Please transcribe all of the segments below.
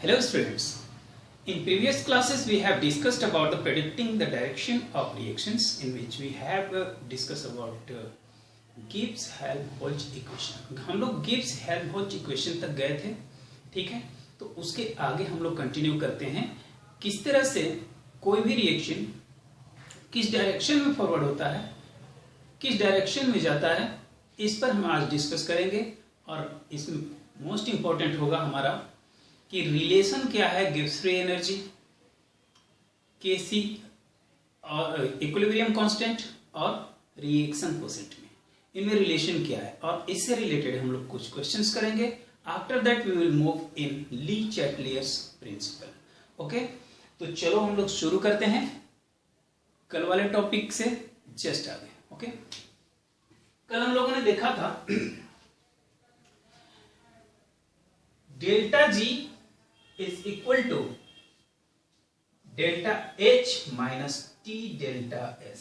Hello students. In previous classes we have discussed about the predicting the direction of reactions, in which we have discussed about Gibbs-Helmholtz equation. हम लोग Gibbs-Helmholtz equation तक गए थे, ठीक है। तो उसके आगे हम लोग कंटिन्यू करते हैं किस तरह से कोई भी रिएक्शन किस डायरेक्शन में फॉरवर्ड होता है, किस डायरेक्शन में जाता है, इस पर हम आज डिस्कस करेंगे। और इसमें मोस्ट इंपॉर्टेंट होगा हमारा कि रिलेशन क्या है गिब्स फ्री एनर्जी, केसी और इक्विलिब्रियम कांस्टेंट और रिएक्शन कोएफिशिएंट में, इनमें रिलेशन क्या है, और इससे रिलेटेड हम लोग कुछ क्वेश्चंस करेंगे। After that we will move in le Chatelier's principle. Okay, तो चलो हम लोग शुरू करते हैं कल वाले टॉपिक से जस्ट आगे। ओके, कल हम लोगों ने देखा था delta G is equal to delta H minus T delta S।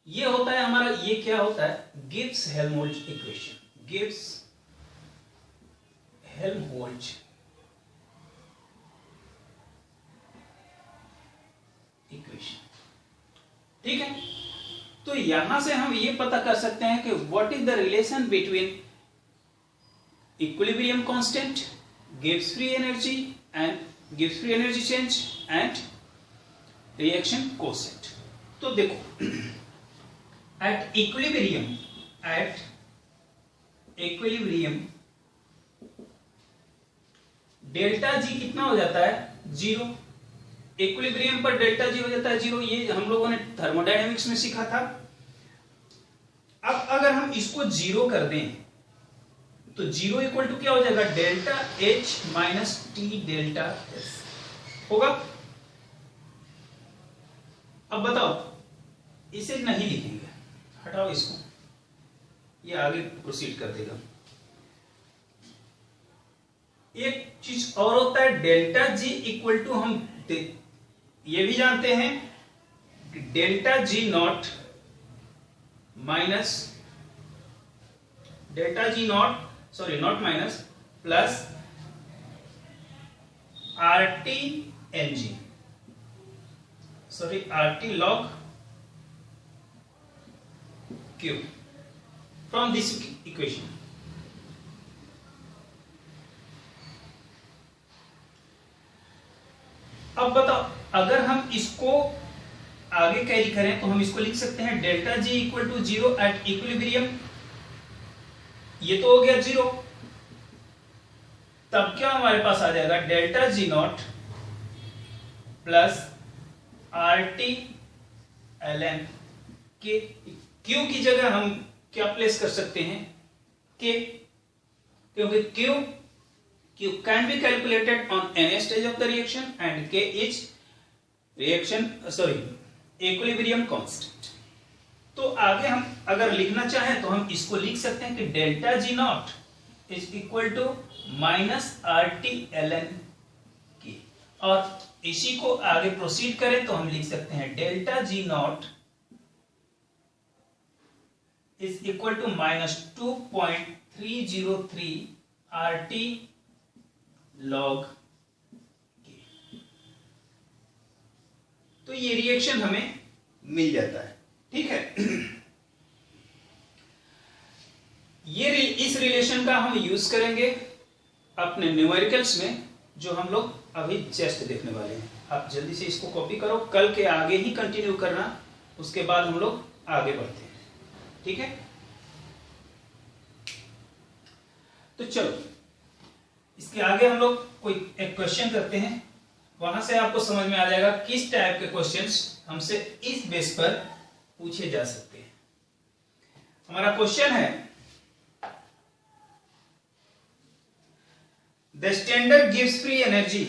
ये होता है हमारा, ये क्या होता है, Gibbs Helmholtz equation. Gibbs Helmholtz equation, ठीक है। तो यहां से हम ये पता कर सकते हैं कि what is the relation between equilibrium constant, Gibbs free energy and Gibbs free energy change and reaction quotient। तो देखो at equilibrium डेल्टा जी कितना हो जाता है, जीरो। इक्विलिब्रियम पर डेल्टा जी हो जाता है जीरो, ये हम लोगों ने थर्मोडायनेमिक्स में सीखा था। अब अगर हम इसको जीरो कर दें तो जीरो इक्वल टू क्या हो जाएगा, delta H minus T delta S होगा। अब बताओ, इसे नहीं लिखेंगे, हटाओ इसको, ये आगे प्रोसीड कर देगा। एक चीज और होता है डेल्टा G इक्वल टू, हम ये भी जानते हैं कि delta G not minus delta G not, sorry not minus, plus RT NG, sorry RT log Q from this equation. अब बताओ, अगर हम इसको आगे कैरी करें तो हम इसको लिख सकते हैं delta G equal to zero at equilibrium. ये तो हो गया जीरो, तब क्या हमारे पास आ जाएगा, delta G not plus RT ln के। क्यू की जगह हम क्या प्लेस कर सकते हैं, के, क्योंकि Q can be calculated on any stage of the reaction and के इज रिएक्शन इक्विलिब्रियम कांस्टेंट। तो आगे हम अगर लिखना चाहें तो हम इसको लिख सकते हैं कि delta G not is equal to minus RT ln के, और इसी को आगे प्रोसीड करें तो हम लिख सकते हैं delta G not is equal to minus 2.303 RT log के। तो ये रिएक्शन हमें मिल जाता है, ठीक है। ये इस रिलेशन का हम यूज करेंगे अपने न्यूमेरिकल्स में, जो हम लोग अभी जस्ट देखने वाले हैं। आप जल्दी से इसको कॉपी करो, कल के आगे ही कंटिन्यू करना, उसके बाद हम लोग आगे बढ़ते हैं, ठीक है। तो चलो इसके आगे हम लोग कोई एक क्वेश्चन करते हैं, वहां से आपको समझ में आ जाएगा किस टाइप के क्वेश्चंस हमसे इस बेस पर पूछे जा सकते हैं। हमारा क्वेश्चन है, the standard Gibbs free energy.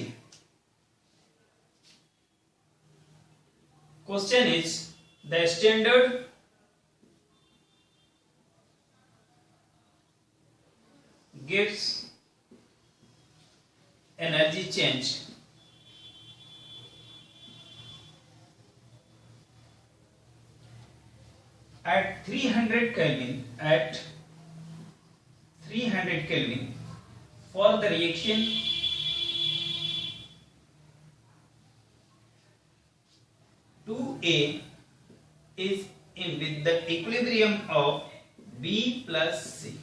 Question is the standard Gibbs energy change at 300 Kelvin for the reaction 2A is in with the equilibrium of B plus C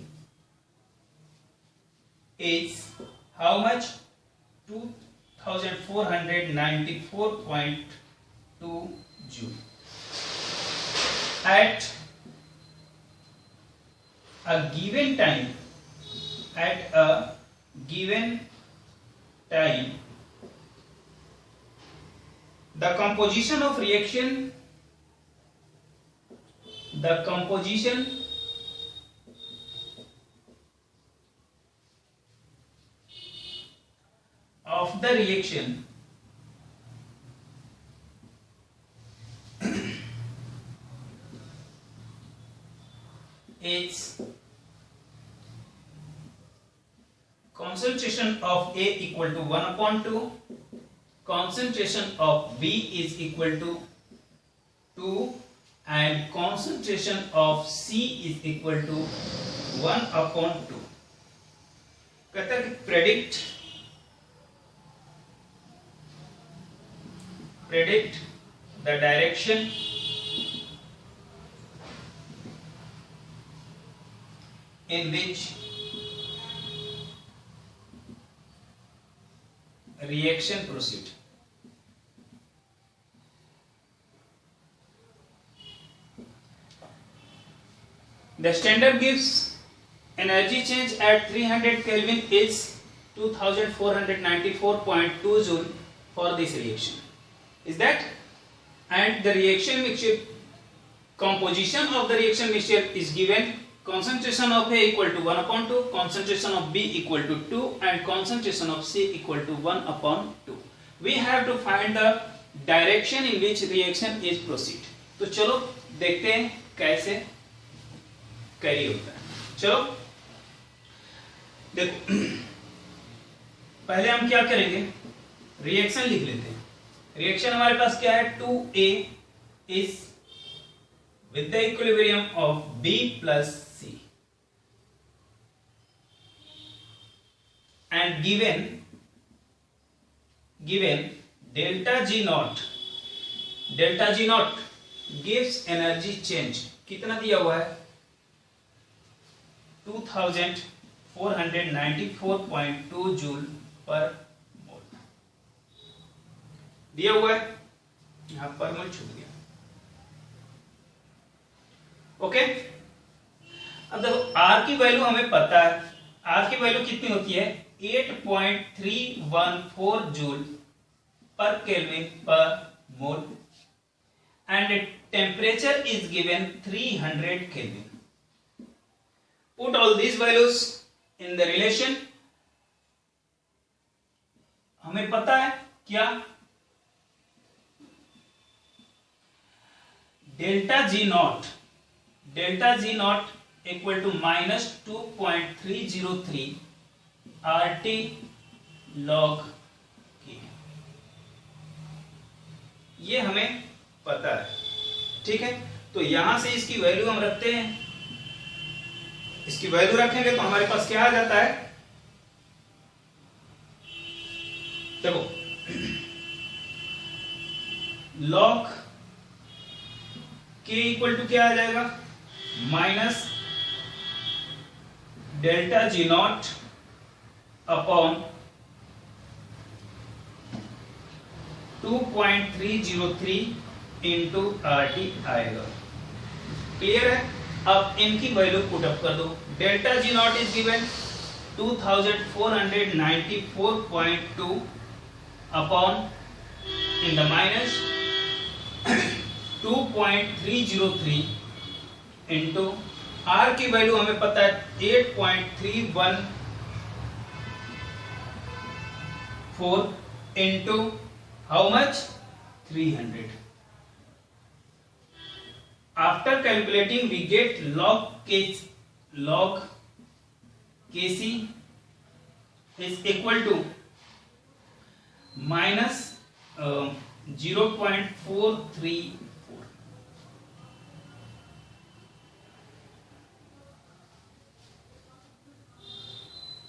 is how much? 2494.2 joule. At a given time, the composition of reaction, is concentration of A equal to 1/2, concentration of B is equal to 2, and concentration of C is equal to 1/2. कहता है कि predict the direction in which reaction proceed. The standard gives energy change at 300 Kelvin is 2494.2 joule for this reaction. Is that? And the reaction mixture, composition of the reaction mixture is given. Concentration of A equal to 1/2, concentration of B equal to 2, and concentration of C equal to 1/2. We have to find the direction in which reaction is proceed. तो चलो देखते हैं कैसे carry होता है. चलो देखो, पहले हम क्या करेंगे, रिएक्शन लिख लेते हैं. रिएक्शन हमारे पास क्या है? 2A is with the equilibrium of B plus C and given delta G naught gives energy change. कितना दिया हुआ है? 2494.2 जूल पर मोल दिया हुआ है. यहां पर मोल छूट गया. ओके, अब देखो R की वैल्यू हमें पता है. R की वैल्यू कितनी होती है? 8.314 जूल पर केल्विन पर मोल, and temperature is given 300 Kelvin. Put all these values in the relation. हमें पता है क्या? delta G naught equal to minus 2.303 RT log K. ये हमें पता है. ठीक है, तो यहां से इसकी वैल्यू हम रखते हैं. इसकी वैल्यू रखेंगे तो हमारे पास क्या आ जाता है? देखो, log K इक्वल टू क्या आ जाएगा? Minus delta G not upon 2.303 into RT आएगा. क्लियर है? अब इनकी वैल्यू पुट अप कर दो. Delta G not is given 2494.2 upon in the minus 2.303 into R की वैल्यू हमें पता है 8.314 into how much? 300. After calculating, we get log Kc is equal to minus 0.434.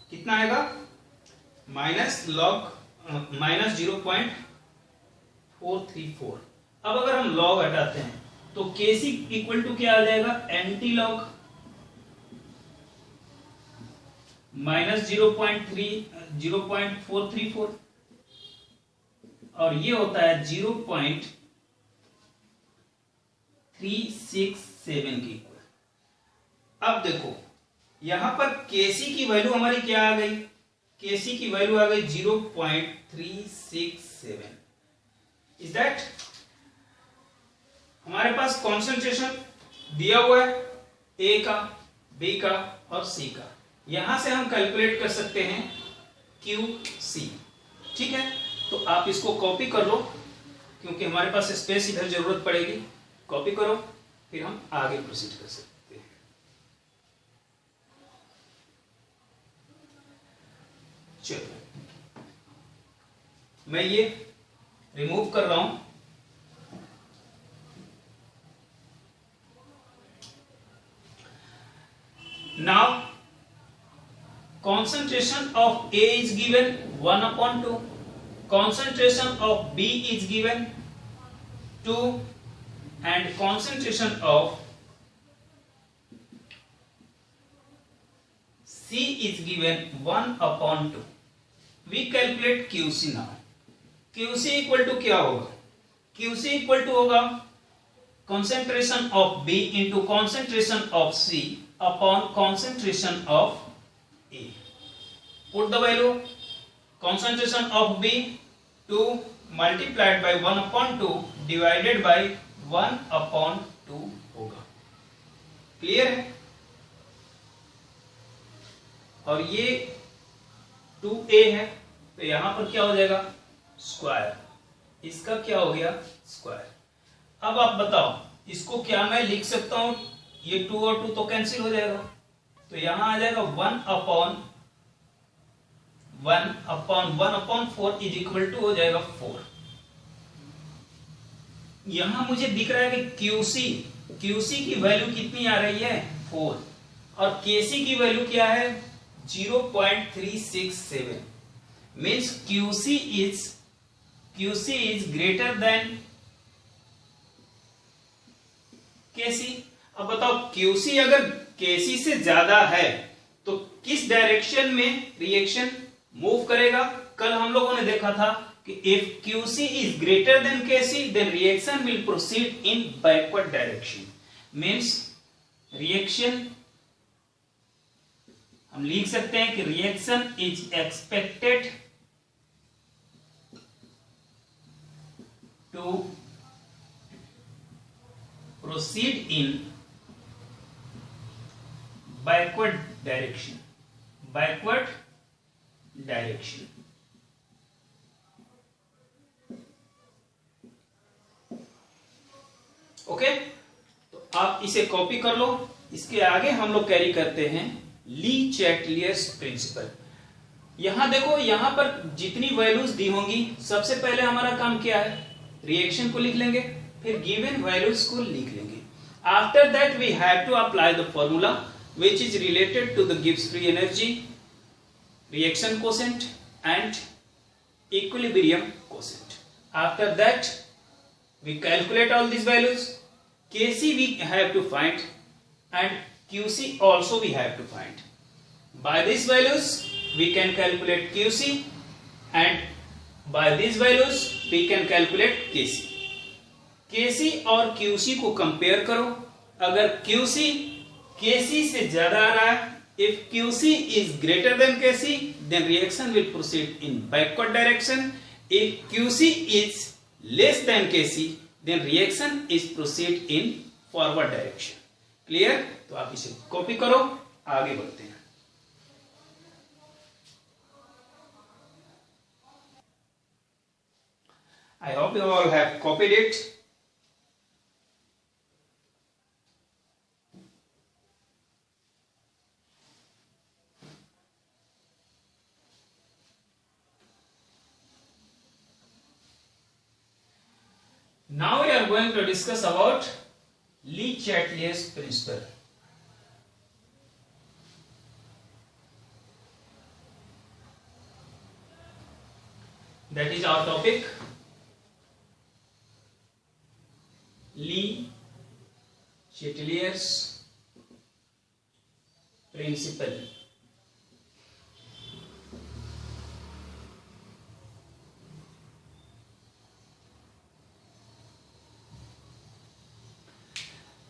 कितना आएगा? माइनस 0.434. अब अगर हम लॉग हटाते हैं तो केसी इक्वल टू क्या आ जाएगा, एंटी लॉग माइनस 0.434 और ये होता है 0.367 के इक्वल। अब देखो यहां पर केसी की वैल्यू हमारी क्या आ गई, केसी की वैल्यू आ गई 0.367। इज दैट हमारे पास कॉन्सेंट्रेशन दिया हुआ है ए का, बी का और सी का। यहां से हम कैलकुलेट कर सकते हैं क्यू सी। ठीक है, तो आप इसको कॉपी कर लो क्योंकि हमारे पास स्पेस इधर जरूरत पड़ेगी। कॉपी करो, फिर हम आगे प्रोसीड कर सकते हैं। चलो मैं ये रिमूव कर रहा हूं। Now concentration of A is given 1/2, concentration of B is given 2 and concentration of C is given 1/2. We calculate QC now. QC equal to क्या होगा, QC equal to होगा concentration of B into concentration of C upon concentration of A. Put the value, concentration of B 2 multiplied by 1/2 divided by 1/2 होगा। Clear है? और ये 2A है तो यहां पर क्या हो जाएगा, स्क्वायर। इसका क्या हो गया, स्क्वायर। अब आप बताओ इसको क्या मैं लिख सकता हूं, ये 2 और 2 तो कैंसिल हो जाएगा, तो यहां आ जाएगा 1/1/4 इज इक्वल टू हो जाएगा 4। यहां मुझे दिख रहा है कि क्यूसी की वैल्यू कितनी आ रही है, 4, और केसी की वैल्यू क्या है, 0.367। Means QC is greater than KC। अब बताओ QC अगर KC से ज्यादा है तो किस डायरेक्शन में रिएक्शन मूव करेगा। कल हम लोगों ने देखा था कि if QC is greater than KC then reaction will proceed in backward direction। Means reaction हम लिख सकते हैं कि reaction is expected to proceed in backward direction। Okay, तो आप इसे कॉपी कर लो। इसके आगे हम लोग कैरी करते हैं ली चैटलियर्स प्रिंसिपल। यहां देखो, यहां पर जितनी वैल्यूज दी होंगी सबसे पहले हमारा काम क्या है, रिएक्शन को लिख लेंगे, फिर गिवन वैल्यूज को लिख लेंगे। After that we have to apply the formula which is related to the Gibbs free energy, reaction quotient and equilibrium quotient. After that we calculate all these values। Kc we have to find and QC also we have to find। By these values we can calculate QC and by these values we can calculate KC। KC और QC को compare करो। अगर QC KC से ज्यादा आ रहा है, if QC is greater than KC then reaction will proceed in backward direction। If QC is less than KC then reaction is proceed in forward direction। Clear? तो आप इसे कॉपी करो, आगे बढ़ते हैं। I hope you all have copied it। Now we are going to discuss about Le Chatelier's principle। That is our topic। Chatelier's principle.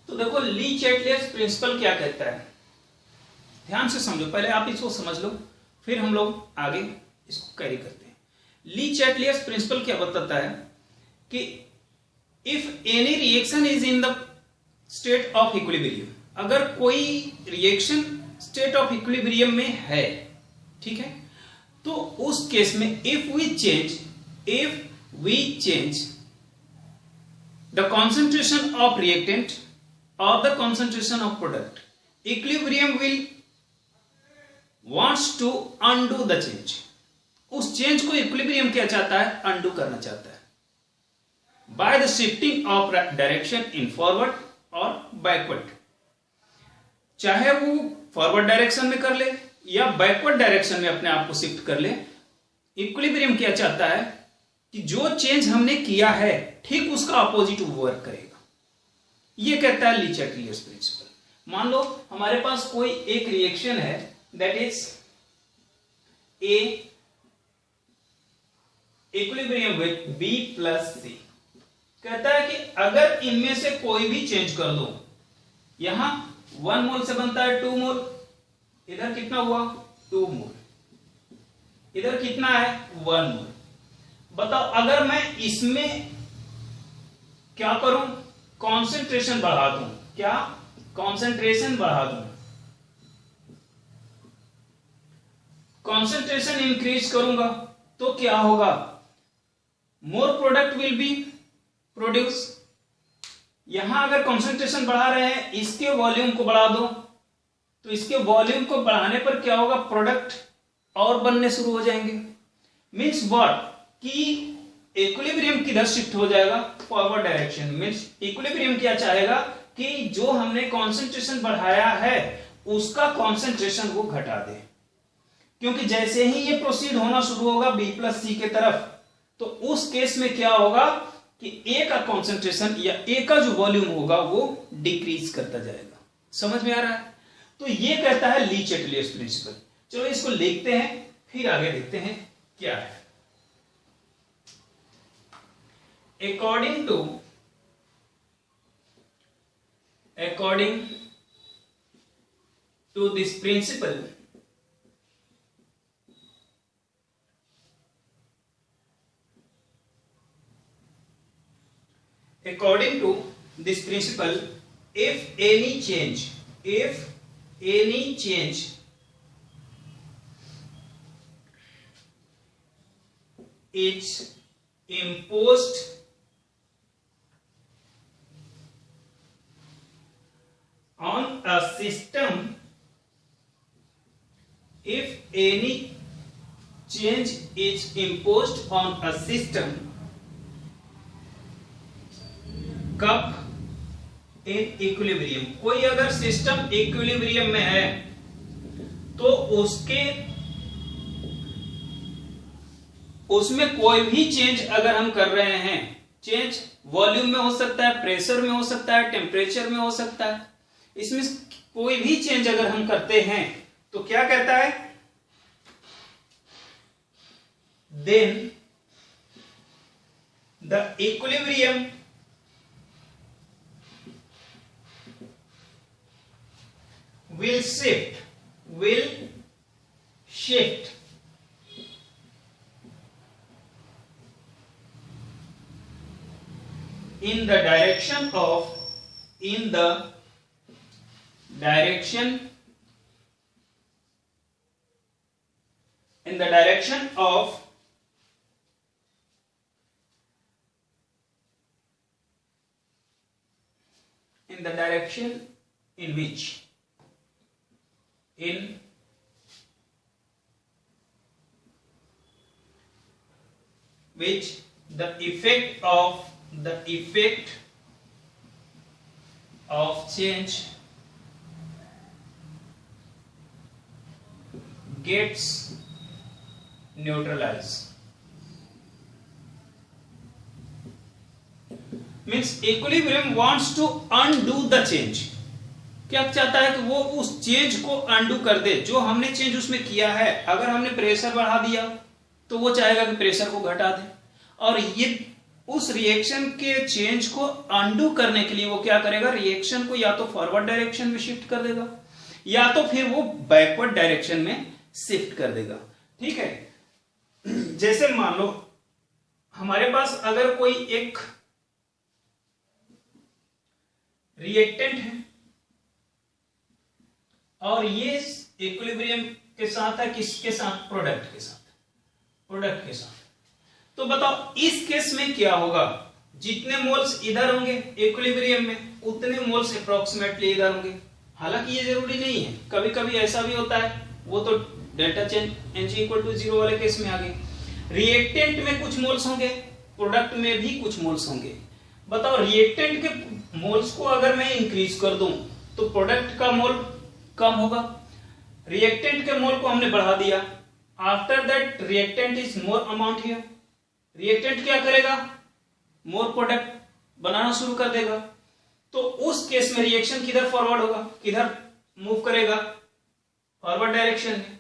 तो देखो ली Chatelier's principal क्या कहता है, ध्यान से समझो, पहले आप इसको समझ लो फिर हम लोग आगे इसको कैरी करते हैं। ली चैटलियर्स प्रिंसिपल क्या बताता है कि if any reaction is in the state of equilibrium, अगर कोई रिएक्शन स्टेट ऑफ इक्विलिब्रियम में है, ठीक है, तो उस केस में if we change the concentration of reactant or the concentration of product, equilibrium will wants to undo the change। उस चेंज को इक्विलिब्रियम क्या चाहता है, अनडू करना चाहता है by the shifting of direction in forward और बैकवर्ड। चाहे वो फॉरवर्ड डायरेक्शन में कर ले या बैकवर्ड डायरेक्शन में अपने आप को शिफ्ट कर ले, इक्विलिब्रियम क्या चाहता है कि जो चेंज हमने किया है ठीक उसका अपोजिट वर्क करेगा। ये कहता है ली चैटलियर्स प्रिंसिपल। मान लो हमारे पास कोई एक रिएक्शन है that is a equilibrium with B plus C. कहता है कि अगर इनमें से कोई भी चेंज कर दो, यहां 1 मोल से बनता है 2 मोल, इधर कितना हुआ 2 मोल, इधर कितना है 1 मोल। बताओ अगर मैं इसमें क्या करूं, कॉन्सेंट्रेशन बढ़ा दूं, क्या कॉन्सेंट्रेशन बढ़ा दूं, कॉन्सेंट्रेशन इंक्रीज करूंगा तो क्या होगा, more product will be produce. यहां अगर कॉन्सेंट्रेशन बढ़ा रहे हैं, इसके वॉल्यूम को बढ़ा दो तो इसके वॉल्यूम को बढ़ाने पर क्या होगा, प्रोडक्ट और बनने शुरू हो जाएंगे। मीन्स व्हाट कि इक्विलिब्रियम किधर शिफ्ट हो जाएगा, फॉरवर्ड डायरेक्शन। मीन्स इक्विलिब्रियम क्या चाहेगा कि जो हमने कॉन्सेंट्रेशन बढ़ाया है उसका कॉन्सेंट्रेशन वो घटा दे, क्योंकि जैसे ही ये प्रोसीड होना शुरू होगा बी प्लस सी के तरफ, तो उस केस में क्या होगा कि ए का कॉन्सेंट्रेशन या ए का जो वॉल्यूम होगा वो डिक्रीज करता जाएगा। समझ में आ रहा है? तो ये कहता है ली चैटलियर्स प्रिंसिपल। चलो इसको लिखते हैं फिर आगे देखते हैं क्या है। According to this principle, if any change is imposed on a system, if any change is imposed on a system, कब, इन इक्विलिब्रियम, कोई अगर सिस्टम इक्विलिब्रियम में है तो उसमें कोई भी चेंज अगर हम कर रहे हैं, चेंज वॉल्यूम में हो सकता है, प्रेशर में हो सकता है, टेम्परेचर में हो सकता है, इसमें कोई भी चेंज अगर हम करते हैं तो क्या कहता है, then the equilibrium will shift in the direction of in which the effect of change gets neutralized। Means equilibrium wants to undo the change. क्या चाहता है कि वो उस चेंज को अनडू कर दे, जो हमने चेंज उसमें किया है। अगर हमने प्रेशर बढ़ा दिया तो वो चाहेगा कि प्रेशर को घटा दे, और ये उस रिएक्शन के चेंज को अनडू करने के लिए वो क्या करेगा, रिएक्शन को या तो फॉरवर्ड डायरेक्शन में शिफ्ट कर देगा या तो फिर वो बैकवर्ड डायरेक्शन में शिफ्ट कर देगा। ठीक है, जैसे मान लो हमारे पास अगर कोई एक रिएक्टेंट है और ये इक्विलिब्रियम के साथ है, किसके साथ, प्रोडक्ट के साथ, प्रोडक्ट के साथ। तो बताओ इस केस में क्या होगा, जितने मोल्स इधर होंगे इक्विलिब्रियम में उतने मोल्स अप्रोक्सीमेटली इधर होंगे। हालांकि ये जरूरी नहीं है, कभी कभी ऐसा भी होता है, वो तो delta change in G equal to 0 वाले केस में आ गए। रिएक्टेंट में कुछ मोल्स होंगे, प्रोडक्ट में भी कुछ मोल्स होंगे। बताओ रिएक्टेंट के मोल्स को अगर मैं इंक्रीज कर दूं तो प्रोडक्ट का मोल कम होगा। रिएक्टेंट के मोल को हमने बढ़ा दिया, after that reactant is more amount here. Reactant क्या करेगा, मोर प्रोडक्ट बनाना शुरू कर देगा। तो उस केस में रिएक्शन किधर फॉरवर्ड होगा, किधर मूव करेगा, फॉरवर्ड डायरेक्शन में।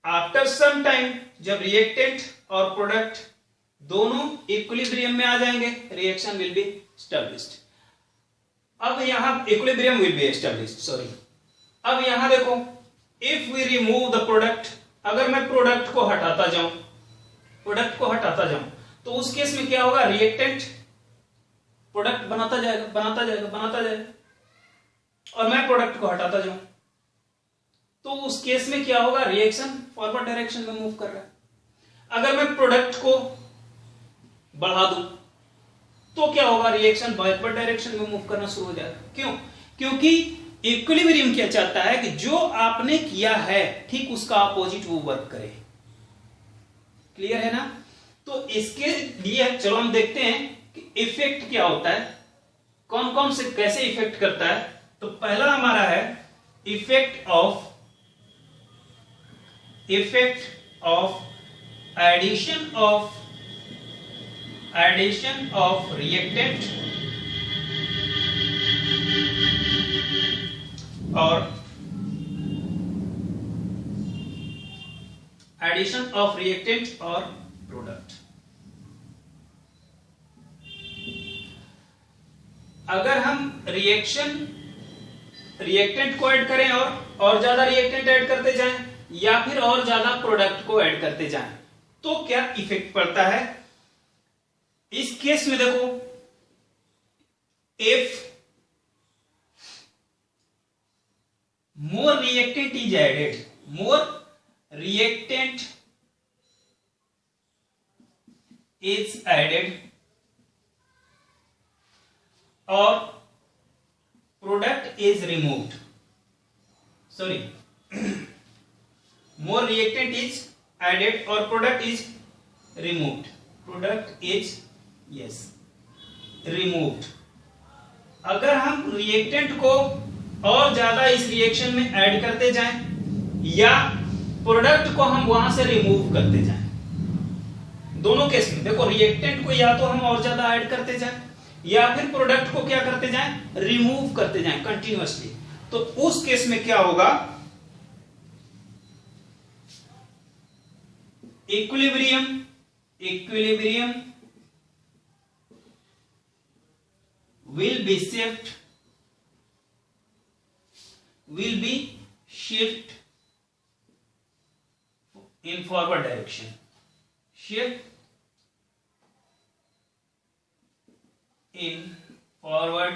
आफ्टर सम टाइम जब रिएक्टेंट और प्रोडक्ट दोनों इक्विलिब्रियम में आ जाएंगे, रिएक्शन विल बी एस्टैब्लिश्ड। अब यहां equilibrium will be established, sorry. अब यहां देखो, if we remove the product, अगर मैं प्रोडक्ट को हटाता जाऊं, प्रोडक्ट को हटाता जाऊं, तो उस केस में क्या होगा, रिएक्टेंट प्रोडक्ट बनाता जाएगा, बनाता जाएगा, बनाता जाएगा, और मैं प्रोडक्ट को हटाता जाऊं, तो उस केस में क्या होगा, रिएक्शन फॉरवर्ड डायरेक्शन में मूव कर रहा है। अगर मैं प्रोडक्ट को बढ़ा दूं तो क्या होगा, रिएक्शन बैकवर्ड डायरेक्शन में मूव करना शुरू हो जाएगा। क्यों, क्योंकि इक्विलिब्रियम क्या चाहता है कि जो आपने किया है ठीक उसका अपोजिट वो वर्क करे। क्लियर है ना। तो इसके लिए चलो हम देखते हैं कि इफेक्ट क्या होता है, कौन कौन से कैसे इफेक्ट करता है। तो पहला हमारा है effect of addition of reactant और प्रोडक्ट। अगर हम रिएक्टेंट को ऐड करें और ज्यादा रिएक्टेंट ऐड करते जाएं या फिर और ज्यादा प्रोडक्ट को ऐड करते जाएं, तो क्या इफेक्ट पड़ता है। इस केस में देखो, if more reactant is added, more reactant is added or product is removed, sorry more reactant is added or product is removed, product is yes removed। अगर हम रिएक्टेंट को और ज्यादा इस रिएक्शन में ऐड करते जाएं या प्रोडक्ट को हम वहां से रिमूव करते जाएं, दोनों केस में देखो, रिएक्टेंट को या तो हम और ज्यादा ऐड करते जाएं या फिर प्रोडक्ट को क्या करते जाएं, रिमूव करते जाएं कंटिन्यूअसली, तो उस केस में क्या होगा, equilibrium will be shift in forward direction, shift in forward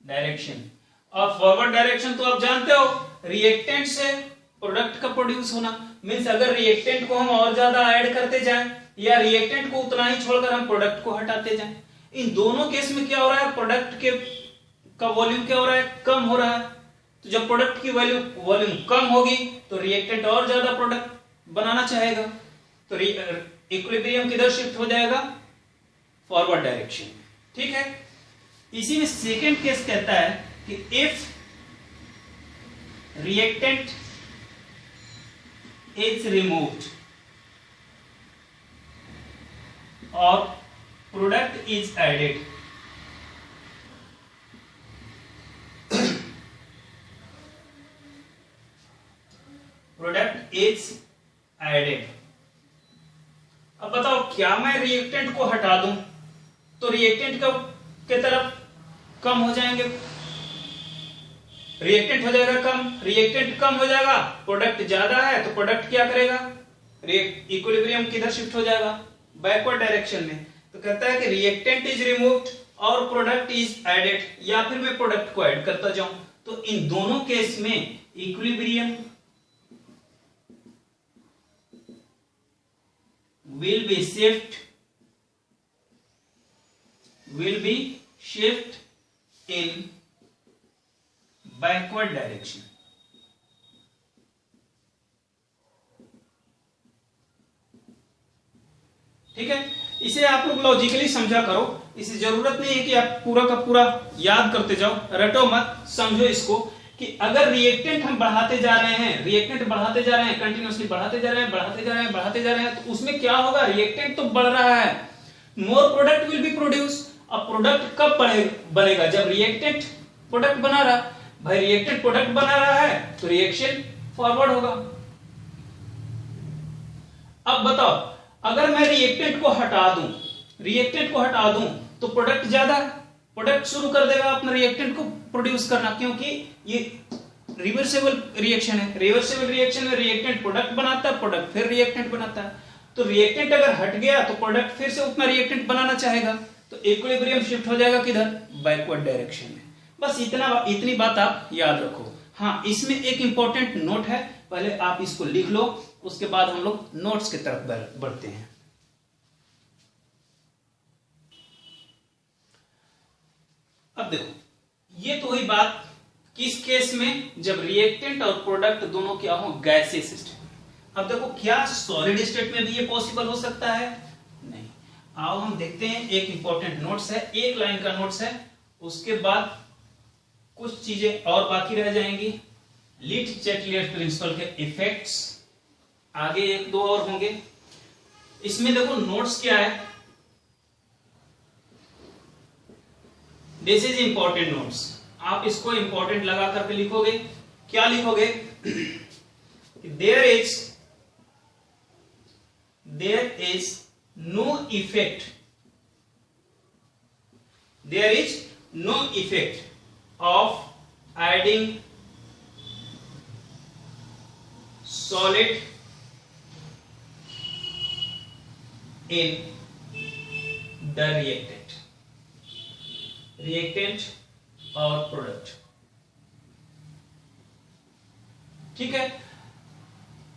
direction. और फॉरवर्ड डायरेक्शन तो आप जानते हो, रिएक्टेंट से प्रोडक्ट का प्रोड्यूस होना, मींस अगर रिएक्टेंट को हम और ज्यादा ऐड करते जाएं या रिएक्टेंट को उतना ही छोड़कर हम प्रोडक्ट को हटाते जाएं, इन दोनों केस में क्या हो रहा है, प्रोडक्ट के का वॉल्यूम क्या हो रहा है, कम हो रहा है। तो जब प्रोडक्ट की वॉल्यूम कम होगी तो रिएक्टेंट और ज्यादा प्रोडक्ट बनाना चाहेगा, तो इक्विलिब्रियम किधर शिफ्ट हो जाएगा, फॉरवर्ड डायरेक्शन। ठीक है। इसी में सेकेंड केस कहता है कि इफ रिएक्टेंट इज रिमूव्ड, और product is added, product is added. अब बताओ, क्या मैं रिएक्टेंट को हटा दूं तो रिएक्टेंट के तरफ कम हो जाएंगे, रिएक्टेंट हो जाएगा कम, रिएक्टेंट कम हो जाएगा, प्रोडक्ट ज्यादा है तो प्रोडक्ट क्या करेगा, इक्विलिब्रियम किधर शिफ्ट हो जाएगा, बैकवर्ड डायरेक्शन में। तो कहता है कि रिएक्टेंट इज रिमूव्ड और प्रोडक्ट इज एडेड, या फिर मैं प्रोडक्ट को ऐड करता जाऊं। तो इन दोनों केस में equilibrium will be shift in backward direction। ठीक है, इसे आप लोग लॉजिकली समझा करो, इसे जरूरत नहीं है कि आप पूरा का पूरा याद करते जाओ, रटो मत, समझो इसको कि अगर रिएक्टेंट हम बढ़ाते जा रहे हैं, रिएक्टेंट बढ़ाते जा रहे हैं, कंटिन्यूअसली बढ़ाते जा रहे हैं, बढ़ाते जा रहे हैं, बढ़ाते जा रहे हैं, तो उसमें क्या होगा, रिएक्टेंट तो बढ़ रहा है, more product will be produce. अब प्रोडक्ट कब बनेगा, जब रिएक्टेंट प्रोडक्ट बना रहा, भाई रिएक्टेंट प्रोडक्ट बना रहा है तो रिएक्शन फॉरवर्ड होगा। अब बताओ, अगर मैं रिएक्टेंट को हटा दूं, रिएक्टेंट को हटा दूं तो प्रोडक्ट ज्यादा, प्रोडक्ट शुरू कर देगा अपना रिएक्टेंट को प्रोड्यूस करना, क्योंकि ये रिवर्सिबल रिएक्शन है, रिवर्सिबल रिएक्शन में रिएक्टेंट प्रोडक्ट बनाता है, प्रोडक्ट फिर रिएक्टेंट बनाता है, तो रिएक्टेंट अगर हट गया तो प्रोडक्ट फिर से उतना रिएक्टेंट बनाना चाहेगा, तो इक्विलिब्रियम शिफ्ट हो जाएगा किधर, बैकवर्ड डायरेक्शन में। बस इतनी बात आप याद रखो। हाँ, इसमें एक इंपॉर्टेंट नोट है, पहले आप इसको लिख लो, उसके बाद हम लोग नोट्स की तरफ बढ़ते हैं। अब देखो, ये तो हुई बात किस केस में, जब रिएक्टेंट और प्रोडक्ट दोनों क्या हो, गैसियस स्टेट। अब देखो, क्या सॉलिड स्टेट में भी ये पॉसिबल हो सकता है, नहीं। आओ हम देखते हैं, एक इंपॉर्टेंट नोट्स है, एक लाइन का नोट्स है, उसके बाद कुछ चीजें और बाकी रह जाएंगी। लीट-चैटलियर प्रिंसिपल के इफेक्ट्स आगे एक दो और होंगे। इसमें देखो नोट्स क्या है, दिस इज इंपॉर्टेंट नोट्स, आप इसको इंपॉर्टेंट लगा करके लिखोगे। क्या लिखोगे, there is no effect, there is no effect of adding solid in the reactant और प्रोडक्ट। ठीक है,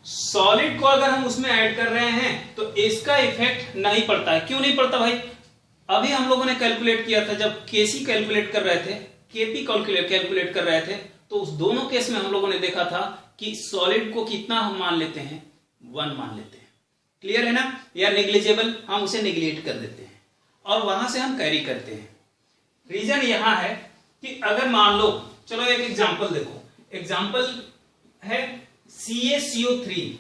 सॉलिड को अगर हम उसमें ऐड कर रहे हैं तो इसका इफेक्ट नहीं पड़ता है। क्यों नहीं पड़ता भाई, अभी हम लोगों ने कैलकुलेट किया था, जब केसी कैलकुलेट कर रहे थे, केपी कैलकुलेट कर रहे थे, तो उस दोनों केस में हम लोगों ने देखा था कि सॉलिड को कितना हम मान लेते हैं, 1 मान लेते हैं। क्लियर है ना, या नेग्लिजिबल हम उसे नेग्लेक्ट कर देते हैं और वहां से हम कैरी करते हैं। रीजन यहां है कि अगर मान लो, चलो एक एग्जांपल देखो, एग्जांपल है CaCO3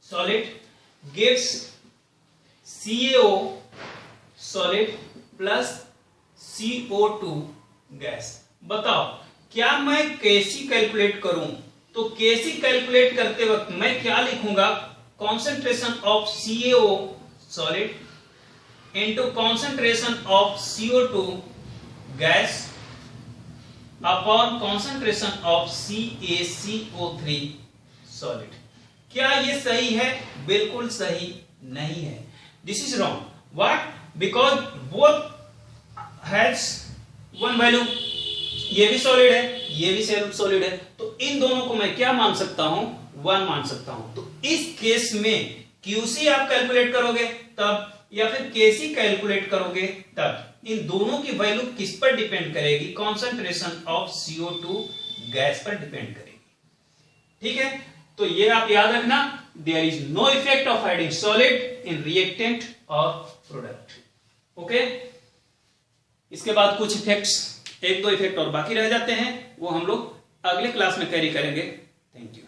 solid gives CaO solid plus CO2 gas. बताओ, क्या मैं केसी कैलकुलेट करूं तो केसी कैलकुलेट करते वक्त मैं क्या लिखूंगा, concentration of CaO solid into concentration of CO2 gas upon concentration of CaCO3 solid. क्या ये सही है, बिल्कुल सही नहीं है, this is wrong. What, because both has one value, ये भी सॉलिड है, ये भी सॉलिड है, तो इन दोनों को मैं क्या मान सकता हूं, 1 मान सकता हूं। तो इस केस में QC आप कैलकुलेट करोगे तब, या फिर KC कैलकुलेट करोगे तब, इन दोनों की वैल्यू किस पर डिपेंड करेगी, कॉन्सेंट्रेशन ऑफ CO2 गैस पर डिपेंड करेगी। ठीक है, तो ये आप याद रखना, there is no effect of adding solid in reactant और प्रोडक्ट। ओके, इसके बाद कुछ इफेक्ट्स, एक दो इफेक्ट और बाकी रह जाते हैं, वो हम लोग अगले क्लास में कैरी करेंगे। Thank you.